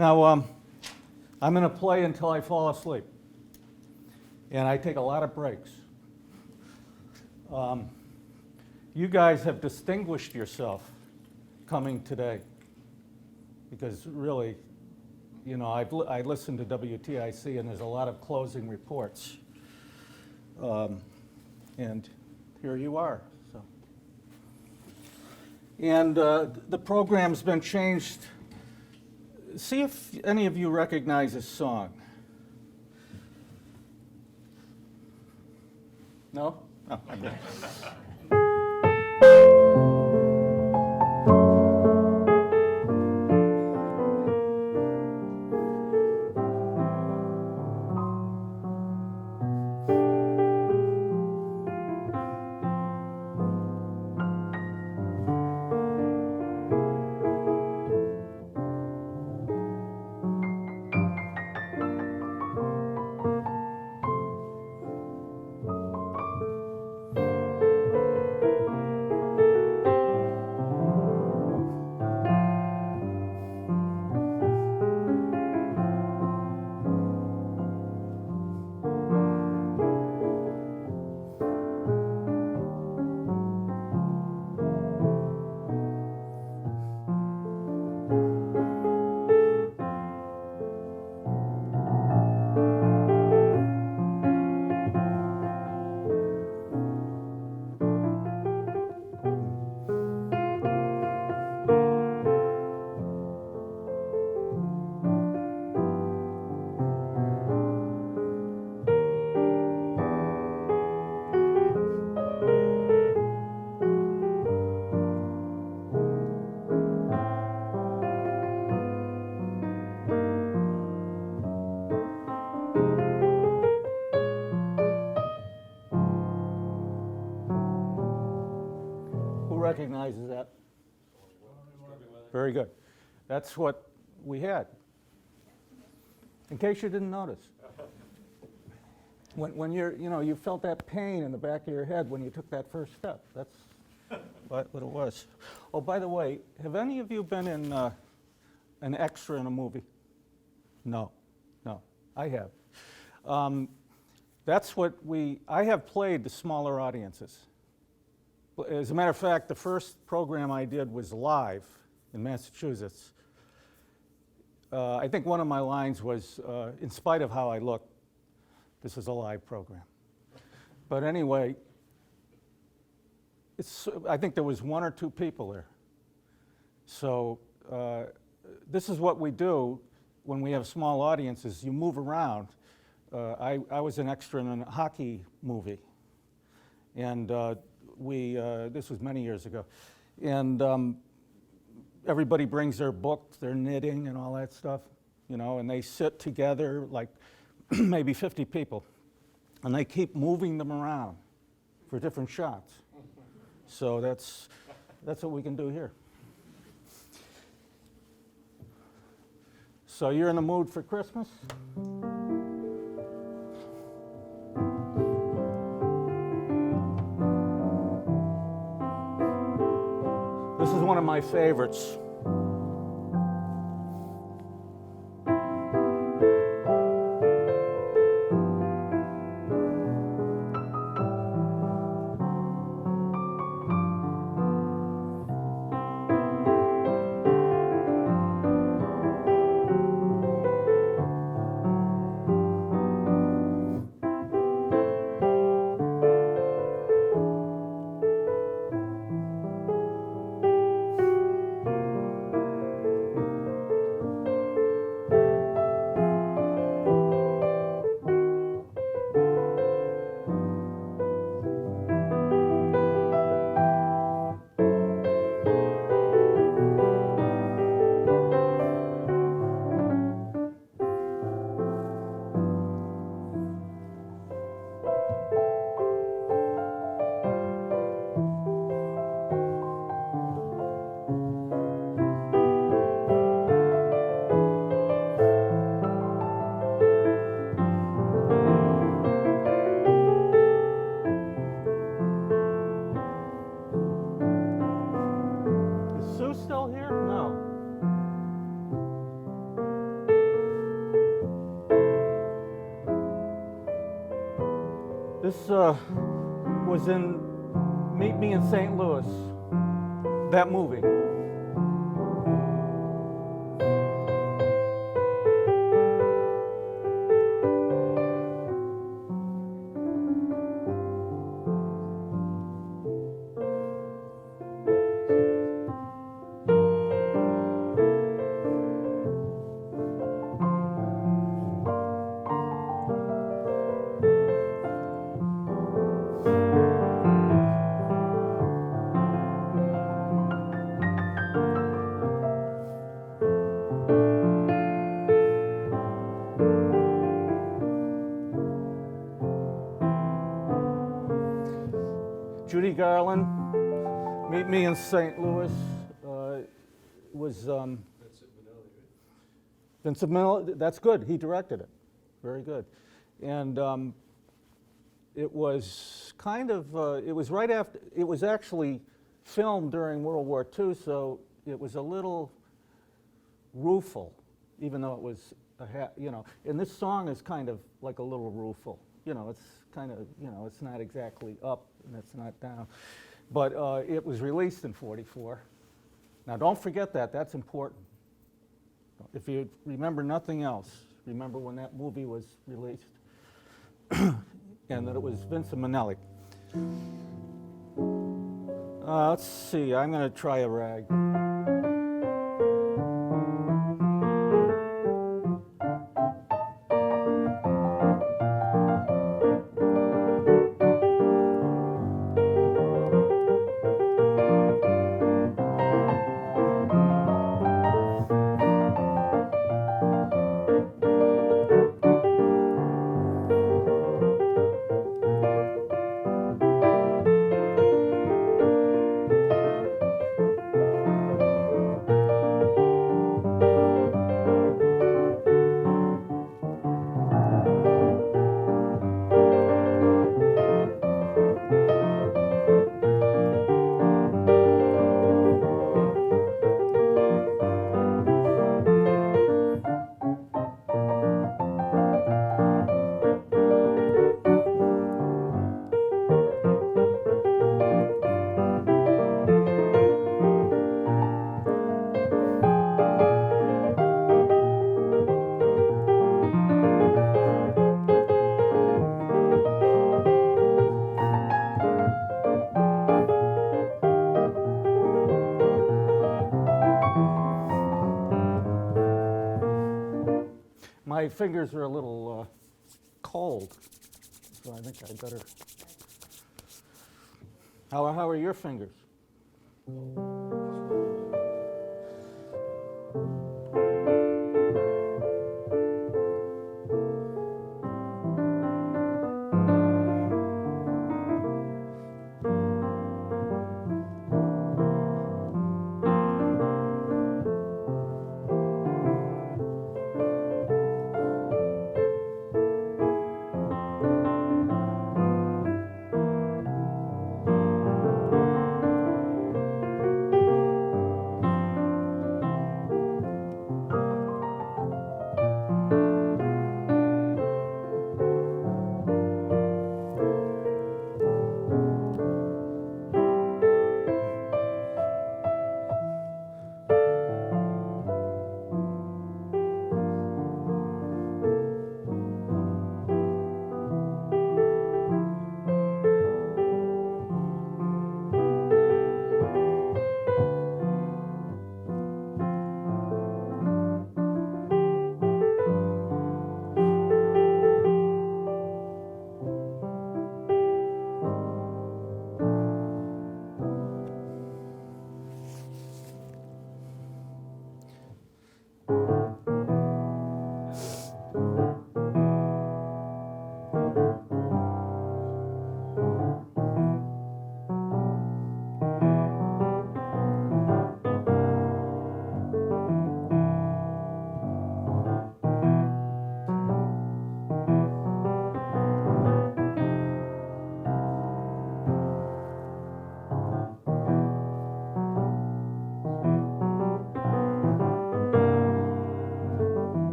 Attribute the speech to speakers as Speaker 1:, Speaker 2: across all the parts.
Speaker 1: Now, I'm going to play until I fall asleep, and I take a lot of breaks. You guys have distinguished yourself coming today, because really, you know, I listened to WTIC, and there's a lot of closing reports, and here you are. So, and the program's been changed. See if any of you recognize this song. No? Oh, okay. Recognizes that? Very good. That's what we had. In case you didn't notice. When you're, you know, you felt that pain in the back of your head when you took that first step. That's what it was. Oh, by the way, have any of you been in an extra in a movie? No, I have. That's what I have played to smaller audiences. As a matter of fact, the first program I did was live in Massachusetts. I think one of my lines was, in spite of how I look, this is a live program. But anyway, I think there was 1 or 2 people there. So this is what we do when we have small audiences. You move around. I was an extra in a hockey movie. And this was many years ago, and everybody brings their books, their knitting and all that stuff, you know, and they sit together like maybe 50 people, and they keep moving them around for different shots. So that's what we can do here. So you're in the mood for Christmas? This is one of my favorites. This was in Meet Me in St. Louis, that movie. Judy Garland, Meet Me in St. Louis, was Vincent Minnelli. That's good. He directed it. Very good. And it was kind of, it was right after, it was actually filmed during World War II, so it was a little rueful, even though it was, and this song is kind of like a little rueful. It's kind of, it's not exactly up and it's not down. But it was released in '44. Now don't forget that, that's important. If you remember nothing else, remember when that movie was released and that it was Vincent Minnelli. Let's see, I'm going to try a rag. My fingers are a little cold, so I think I better. How are your fingers?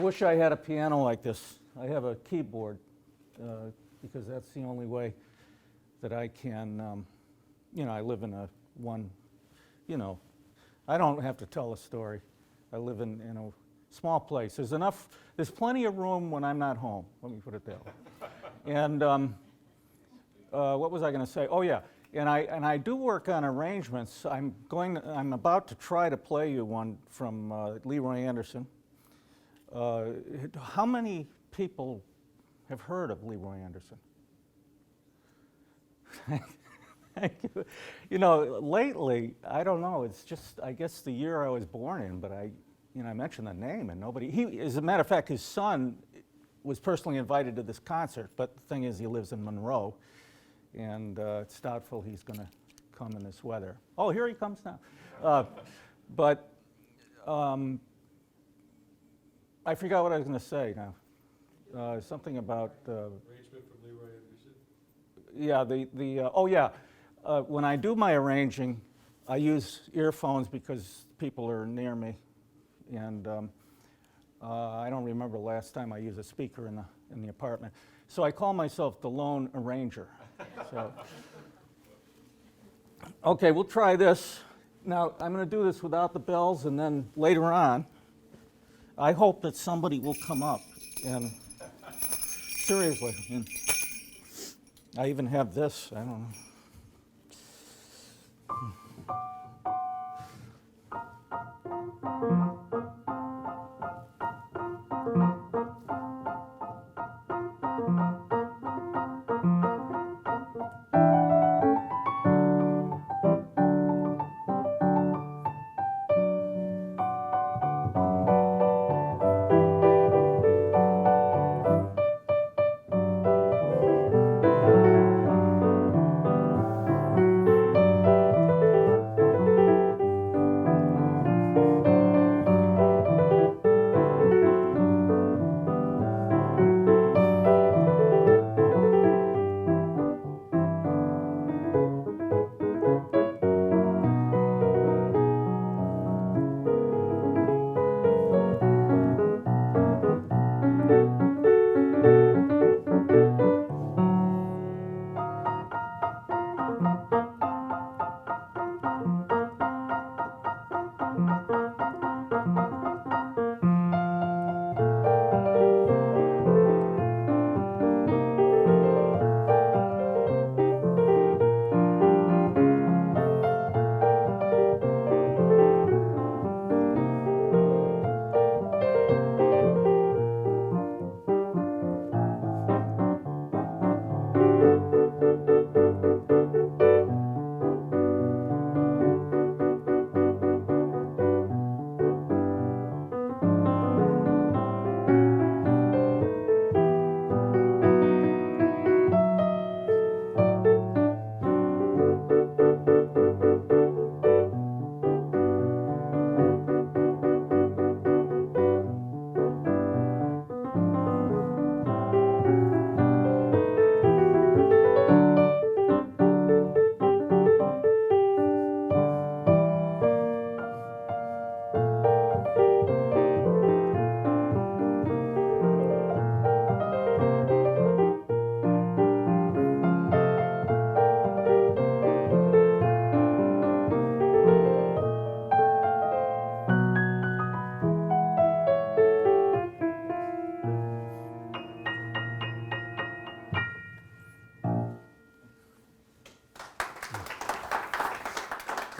Speaker 1: wish I had a piano like this. I have a keyboard because that's the only way that I can, I live in I don't have to tell a story. I live in a small place. There's plenty of room when I'm not home, let me put it that way. And what was I going to say? Oh yeah, and I do work on arrangements. I'm about to try to play you one from Leroy Anderson. How many people have heard of Leroy Anderson? Thank you. Lately, I don't know, it's just, I guess, the year I was born in, but I mentioned the name and nobody, as a matter of fact, his son was personally invited to this concert, but the thing is he lives in Monroe, and it's doubtful he's going to come in this weather. Oh, here he comes now. I forgot what I was going to say now. Something about...
Speaker 2: arrangement from Leroy Anderson?
Speaker 1: Yeah, when I do my arranging, I use earphones because people are near me, and I don't remember the last time I used a speaker in the apartment. So I call myself the lone arranger. So. Okay, we'll try this. Now, I'm going to do this without the bells, and then later on, I hope that somebody will come up and seriously. And I even have this. I don't know.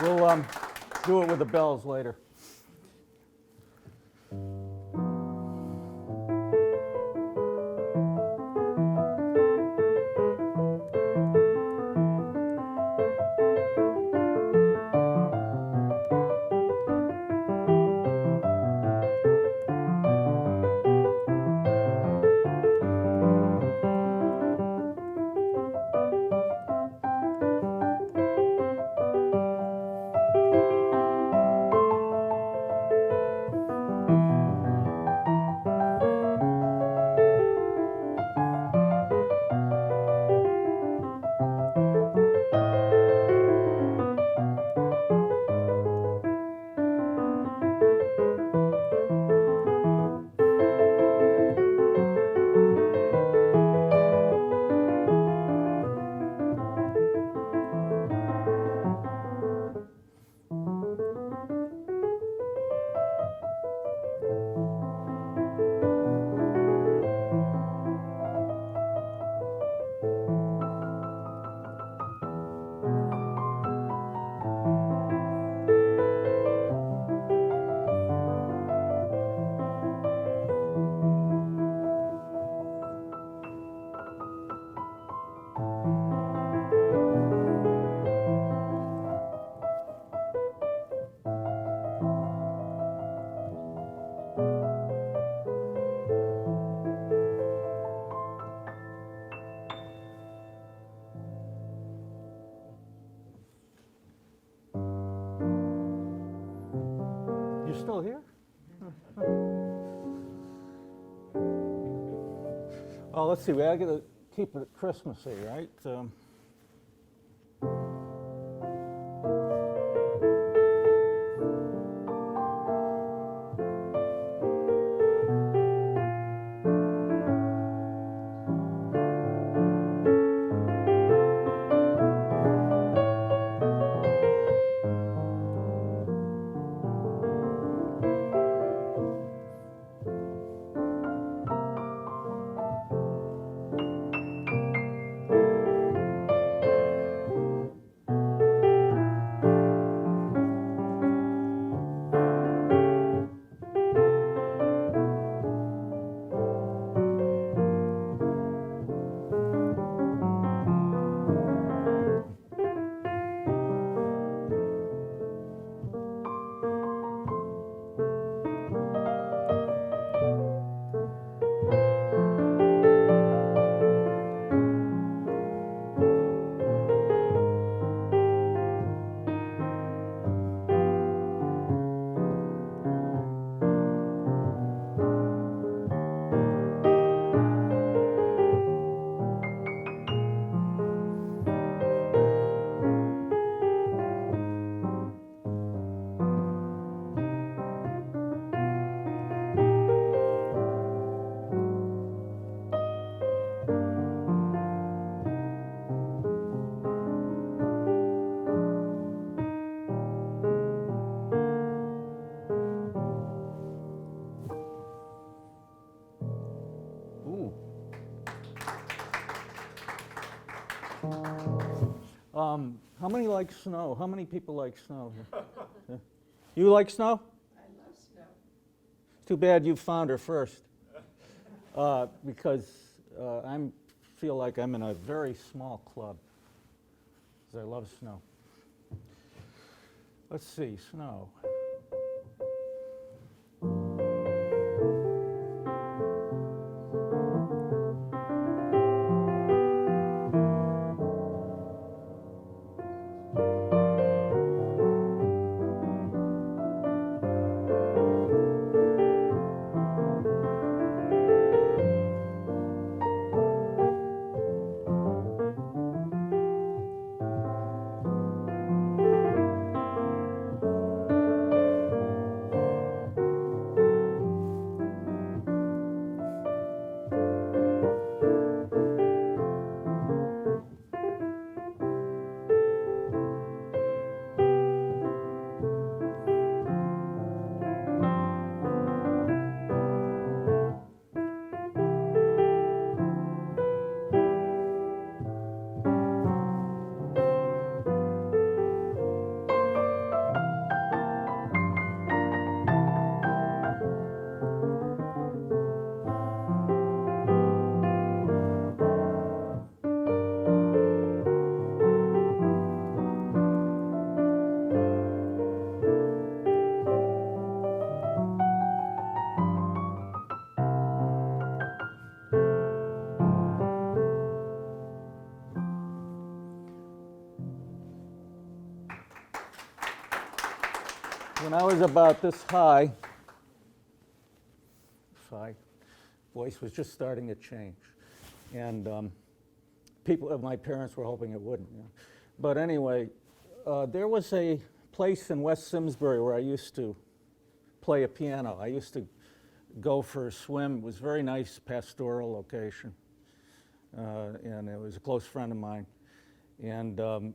Speaker 1: We'll do it with the bells later. still here? Oh, let's see. We gotta keep it Christmassy, right? How many like snow? How many people like snow here? Yeah. You like snow?
Speaker 3: I love snow.
Speaker 1: It's too bad you found her first, because I feel like I'm in a very small club, because I love snow. Let's see, snow. When I was about this high, voice was just starting to change. And my parents were hoping it wouldn't. You know. But anyway, there was a place in West Simsbury where I used to play a piano. I used to go for a swim. It was a very nice pastoral location. And it was a close friend of mine. And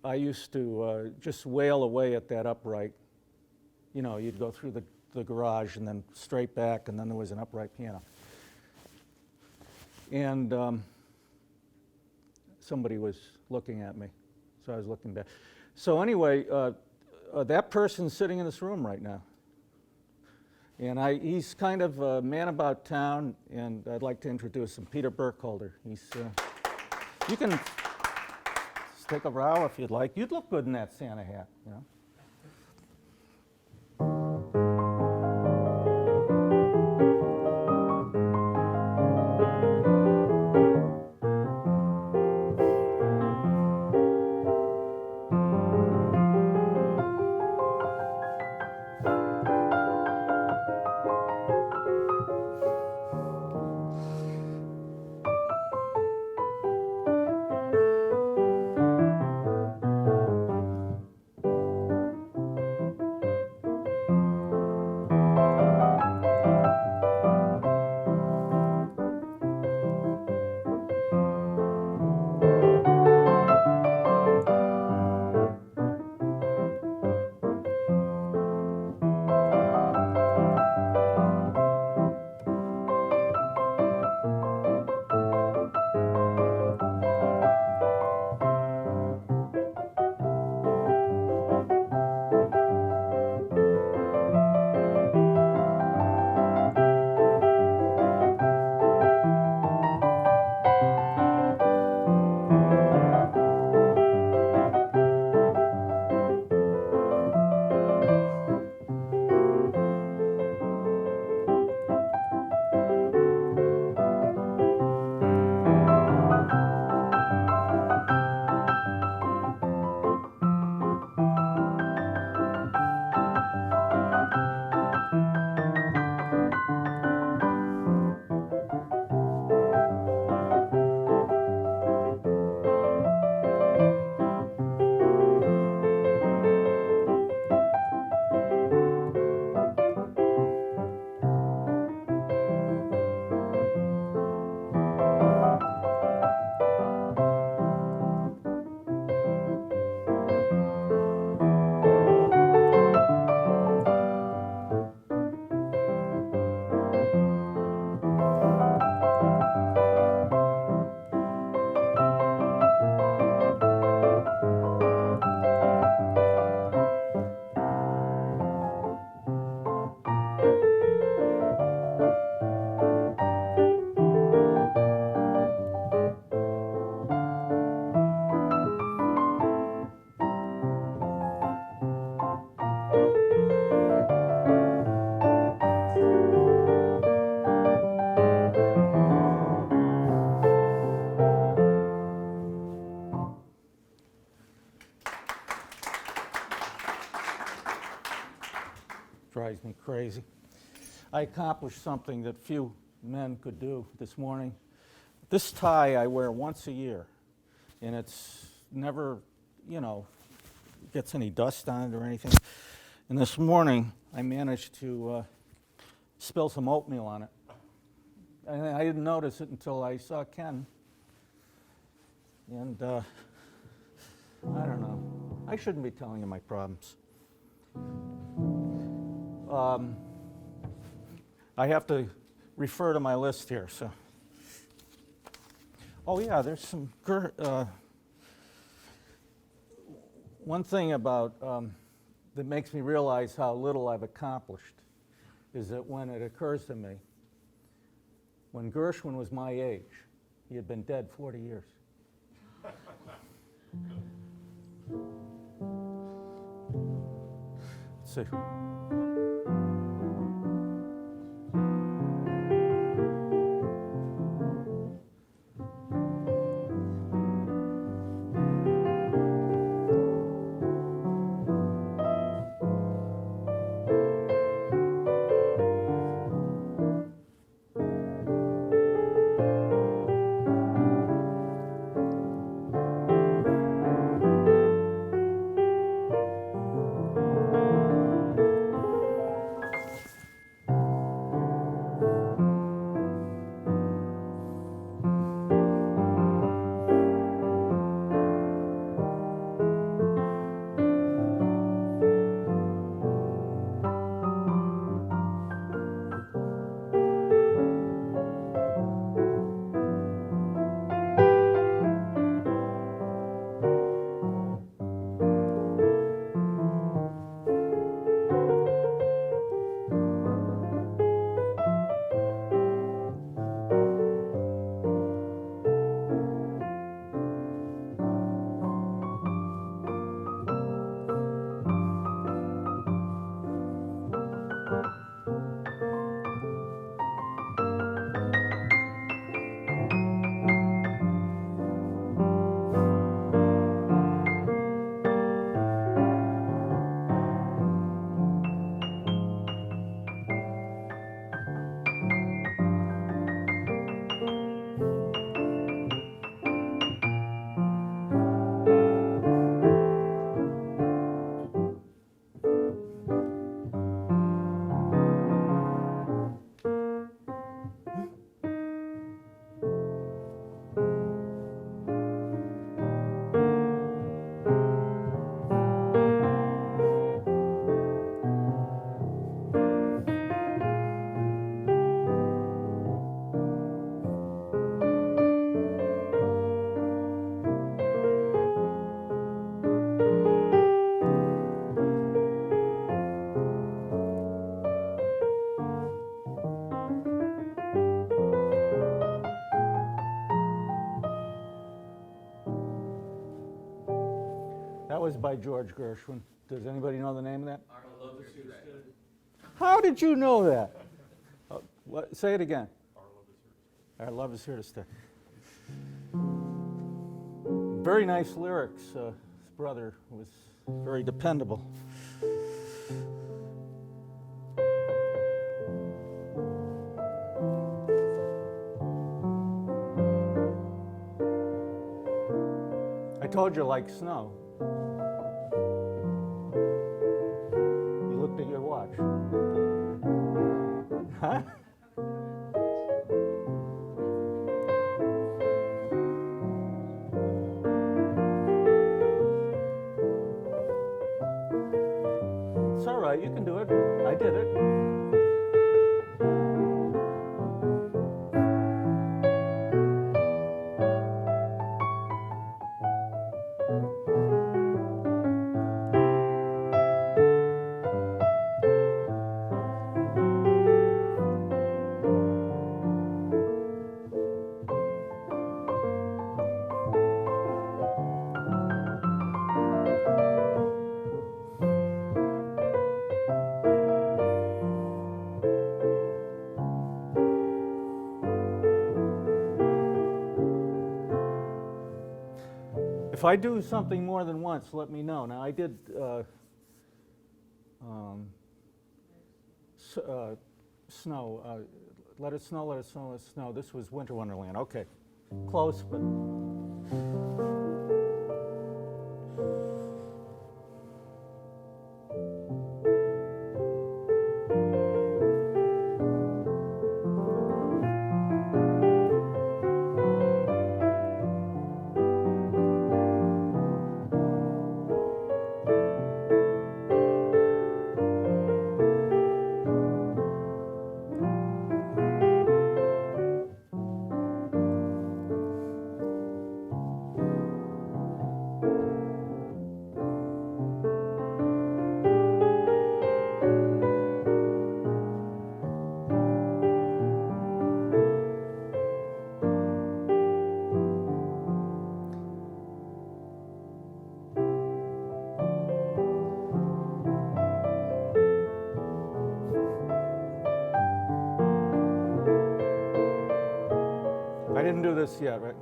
Speaker 1: I used to just wail away at that upright. You know, you'd go through the garage and then straight back, and then there was an upright piano. And somebody was looking at me, so I was looking back. So anyway, that person's sitting in this room right now. And he's kind of a man about town, and I'd like to introduce him, Peter Burkholder. He's, you can take a row if you'd like. You'd look good in that Santa hat, you know. drives me crazy. I accomplished something that few men could do this morning. This tie I wear once a year, and it's never, gets any dust on it or anything. And this morning, I managed to spill some oatmeal on it. And I didn't notice it until I saw Ken. And I don't know. I shouldn't be telling you my problems. I have to refer to my list here. So, oh yeah, there's some. One thing about that makes me realize how little I've accomplished is that when it occurs to me, when Gershwin was my age, he had been dead 40 years. Let's see. That was by George Gershwin. Does anybody know the name of that?
Speaker 2: Our love is here to stay.
Speaker 1: How did you know that? Say it again.
Speaker 2: Our love is here to stay.
Speaker 1: Our love is here to stay. Very nice lyrics. His brother was very dependable. I told you like snow. You looked at your watch. Huh? It's all right, you can do it. I did it. If I do something more than once, let me know. Now, I did snow. Let it snow, let it snow, let it snow. This was Winter Wonderland. Okay, close, but. I didn't do this yet, right?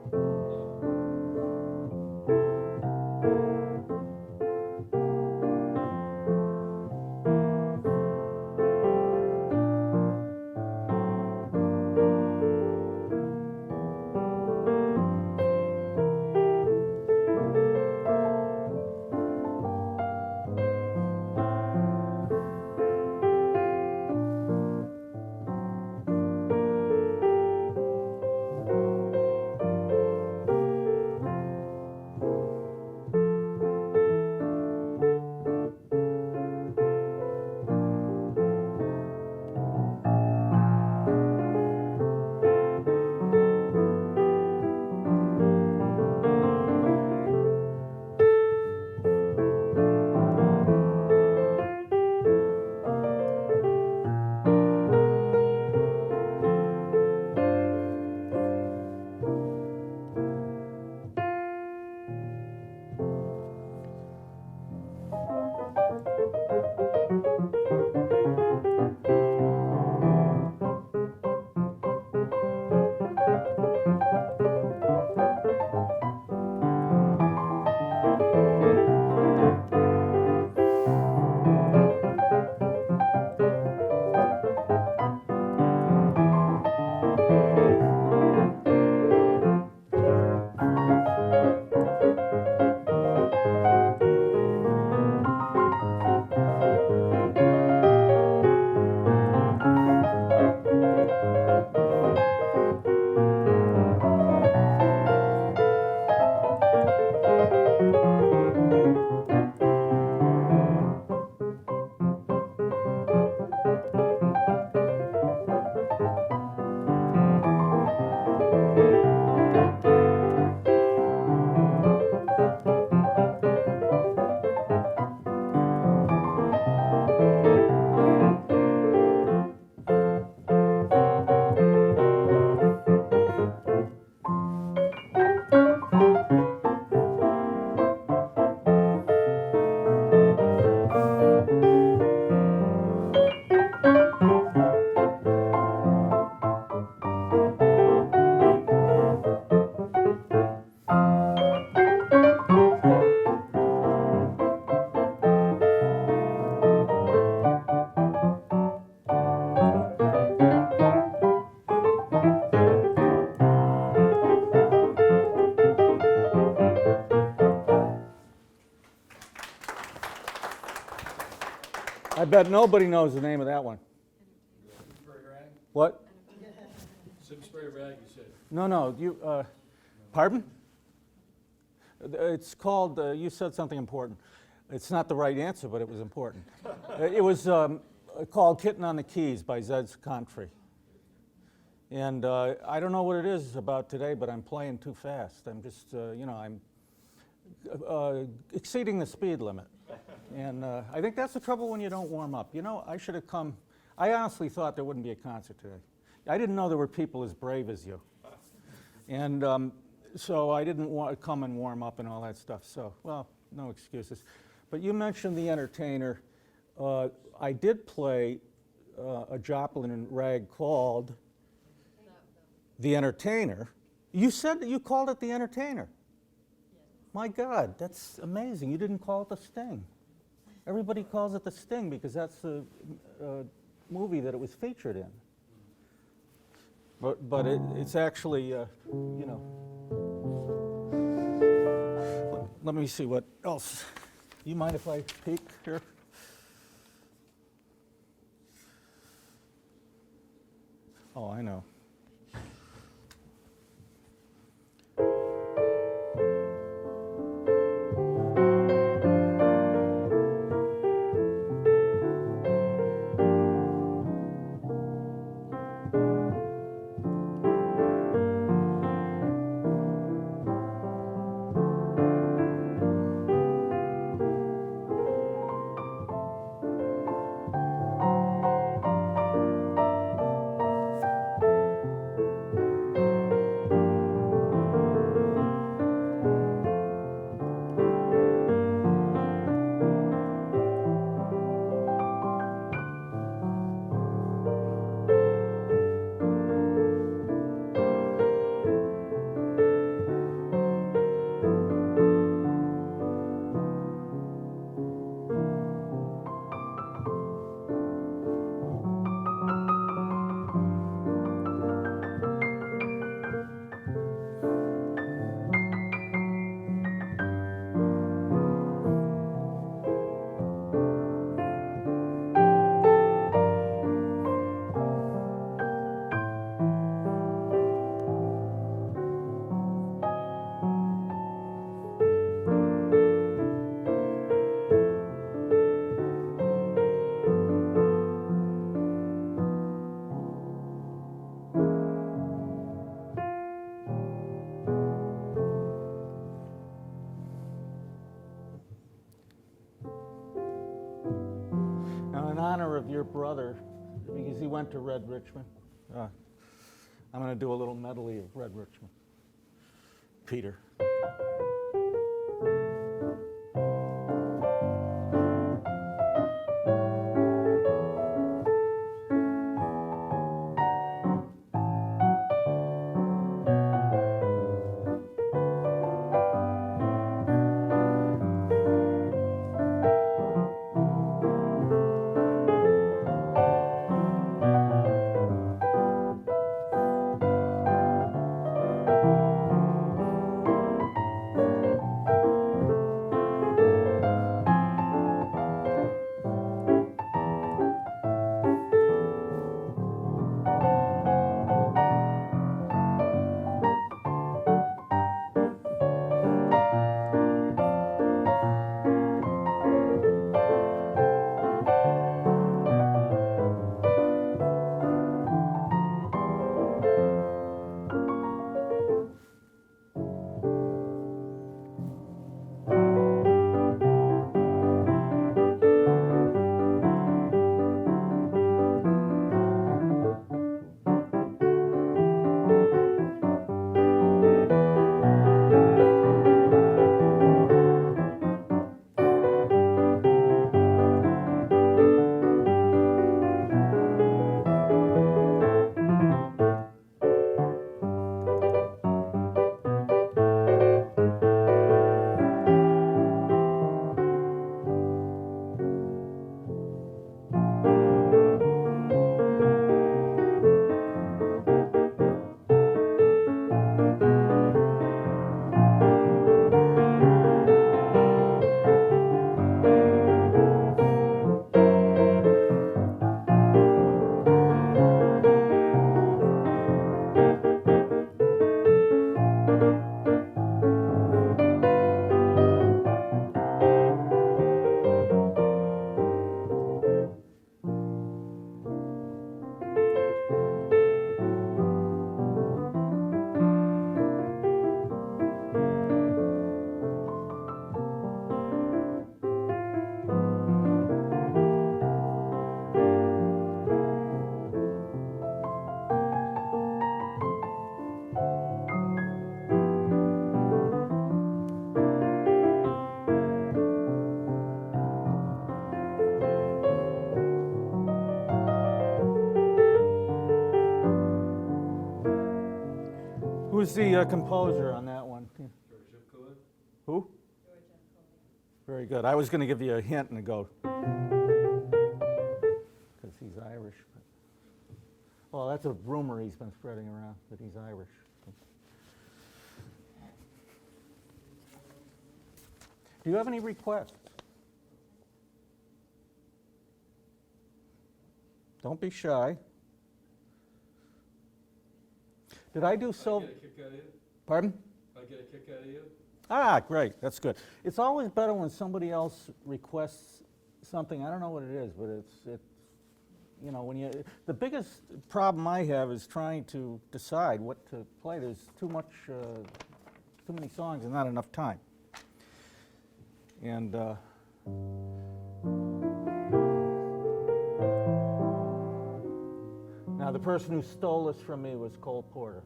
Speaker 1: I bet nobody knows the name of that one.
Speaker 2: Simsbury rag?
Speaker 1: What?
Speaker 2: Simsbury rag, you said.
Speaker 1: No, you, pardon? It's called, you said something important. It's not the right answer, but it was important. It was called Kitten on the Keys by Zed's Country. And I don't know what it is about today, but I'm playing too fast. I'm just, I'm exceeding the speed limit. And I think that's the trouble when you don't warm up. You know, I should have come. I honestly thought there wouldn't be a concert today. I didn't know there were people as brave as you. And so I didn't want to come and warm up and all that stuff. So, well, no excuses. But you mentioned The Entertainer. I did play a Joplin rag called The Entertainer. You said that you called it The Entertainer. My God, that's amazing. You didn't call it The Sting. Everybody calls it The Sting because that's the movie that it was featured in. But it's actually, you know. Let me see what else. You mind if I peek here? Oh, I know. Now, in honor of your brother, because he went to Red Richmond, I'm going to do a little medley of Red Richmond. Peter. Who's the composer on that one?
Speaker 2: Gershwin.
Speaker 1: Who? Very good. I was going to give you a hint and go, because he's Irish. Well, that's a rumor he's been spreading around, that he's Irish. Do you have any requests? Don't be shy. Did I do
Speaker 2: I
Speaker 1: silver?
Speaker 2: get a kick out of you.
Speaker 1: Pardon?
Speaker 2: I get a kick out of you.
Speaker 1: Ah, great. That's good. It's always better when somebody else requests something. I don't know what it is, but it's you know, when you, the biggest problem I have is trying to decide what to play. There's too many songs and not enough time. And now the person who stole this from me was Cole Porter.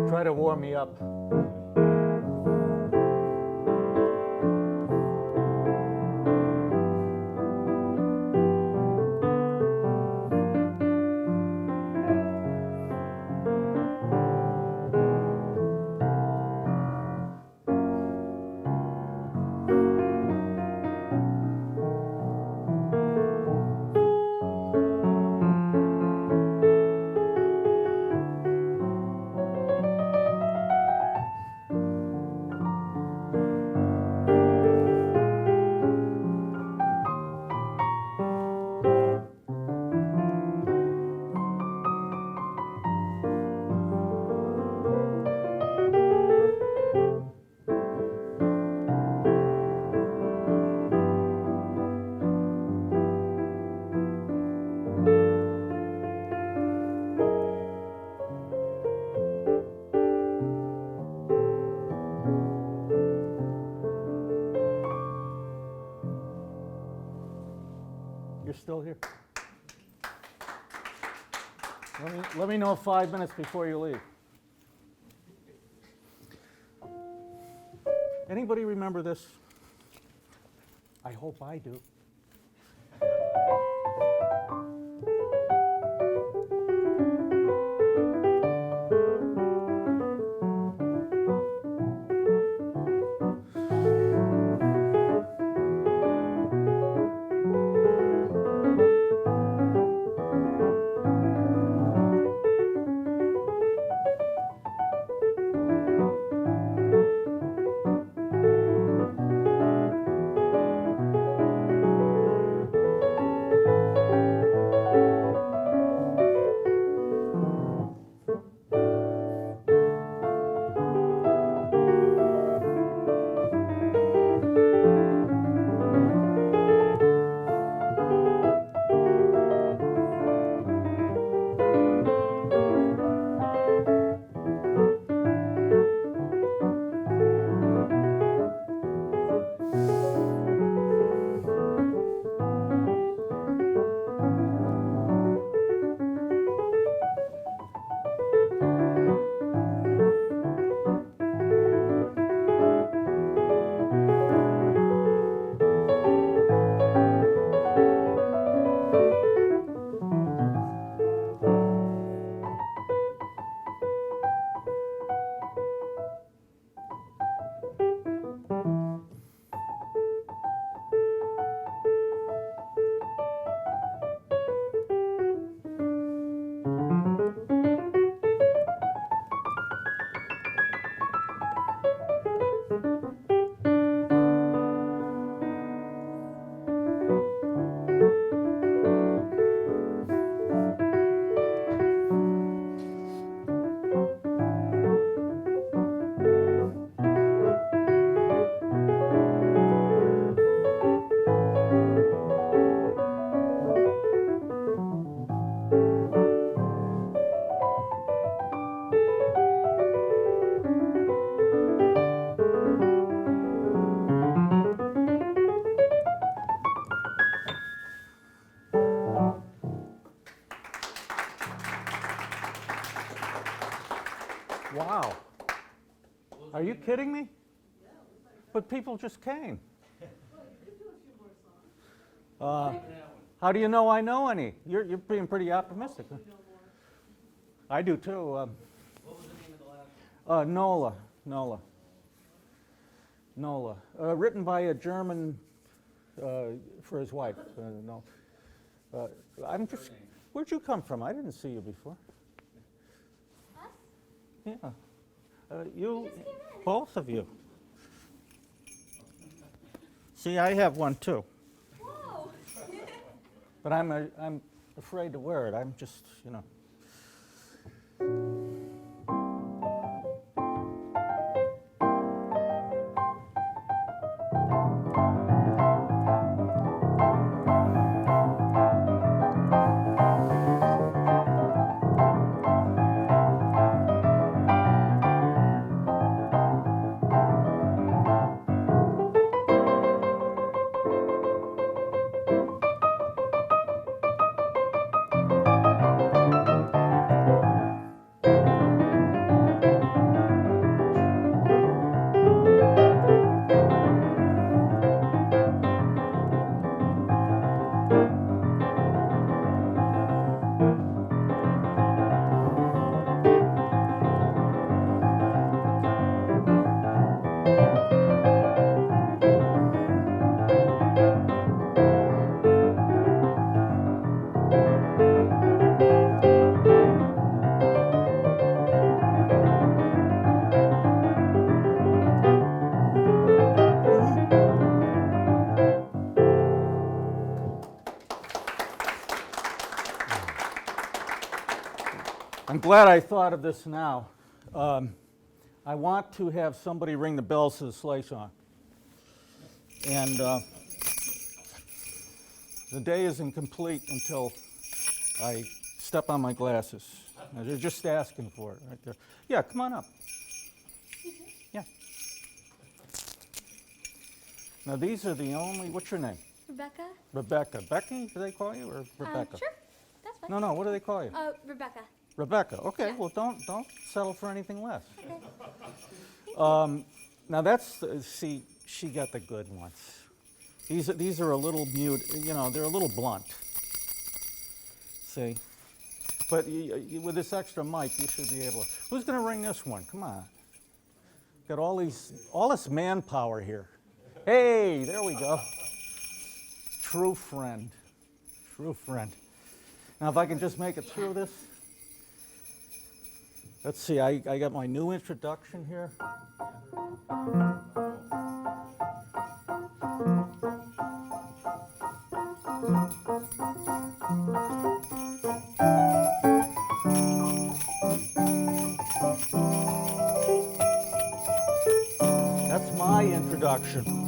Speaker 1: Try to warm me up. You're still here? Let me know 5 minutes before you leave. Anybody remember this? I hope I do. Wow. Are you kidding me? But people just came. How do you know I know any? You're being pretty optimistic. Huh? I do too.
Speaker 2: What was the name of the last one?
Speaker 1: Nola. Written by a German for his wife. No. I'm just. Where'd you come from? I didn't see you before.
Speaker 3: Us?
Speaker 1: Yeah. You,
Speaker 3: just came in.
Speaker 1: both of you. See, I have one too,
Speaker 3: Whoa.
Speaker 1: but I'm afraid to wear it. I'm just, you know. I'm glad I thought of this now. I want to have somebody ring the bells to the sleigh song. And the day isn't complete until I step on my glasses. Now, they're just asking for it right there. Yeah, come on up. Yeah. Now these are the only, what's your name?
Speaker 3: Rebecca?
Speaker 1: Rebecca. Becky, do they call you, or Rebecca?
Speaker 3: Sure. That's fine.
Speaker 1: No, what do they call you?
Speaker 3: Rebecca.
Speaker 1: Rebecca. Okay,
Speaker 3: Yeah.
Speaker 1: well, don't settle for anything less.
Speaker 3: Okay.
Speaker 1: Now that's, see, she got the good ones. These are a little mute, you know, they're a little blunt. See? But with this extra mic, you should be able to. Who's going to ring this one? Come on. Got all this manpower here. Hey, there we go. True friend. True friend. Now, if I can just make it through this. Let's see, I got my new introduction here. That's my introduction.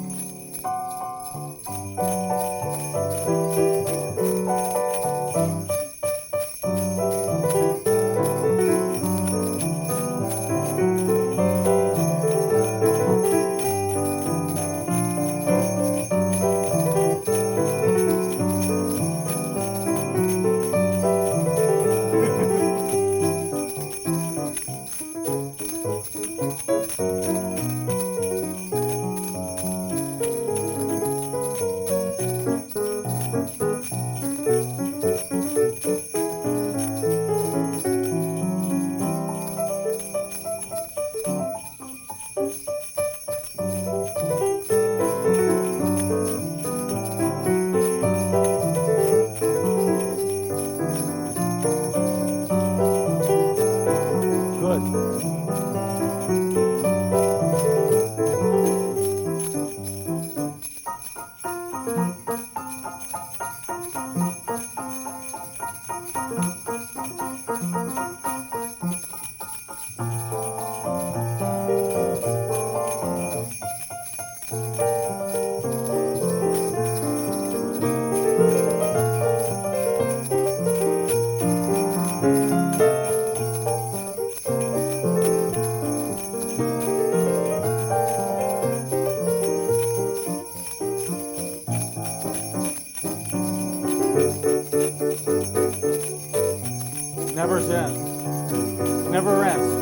Speaker 1: Never ends.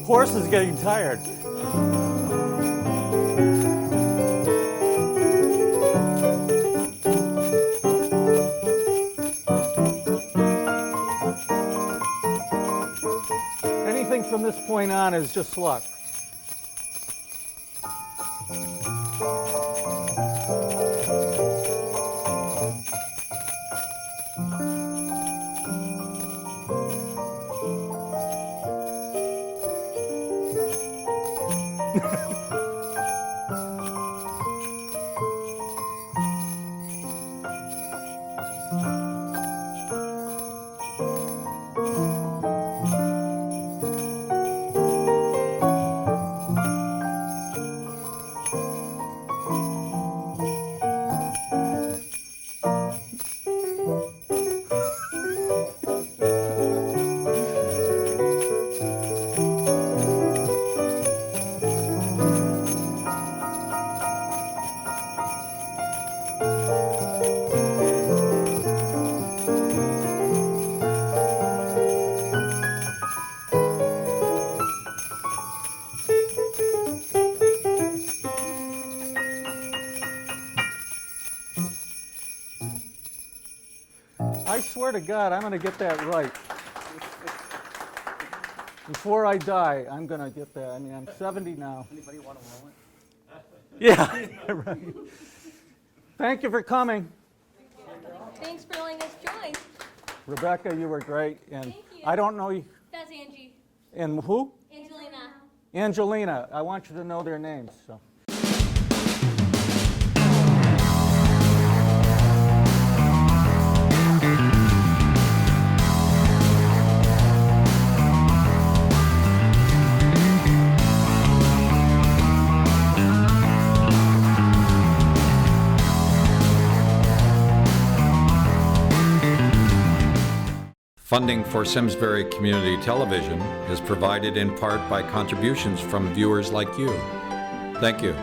Speaker 1: Horse is getting tired. Anything from this point on is just luck. I swear to God, I'm going to get that right. Before I die, I'm going to get that. I mean, I'm 70 now.
Speaker 2: Anybody want to roll it?
Speaker 1: Yeah, right. Thank you for coming.
Speaker 3: Thanks for letting us join.
Speaker 1: Rebecca, you were great. And
Speaker 3: Thank you.
Speaker 1: I don't know you.
Speaker 3: That's Angie.
Speaker 1: And who?
Speaker 3: Angelina.
Speaker 1: Angelina. I want you to know their names. So.
Speaker 4: Funding for Simsbury Community Television is provided in part by contributions from viewers like you. Thank you.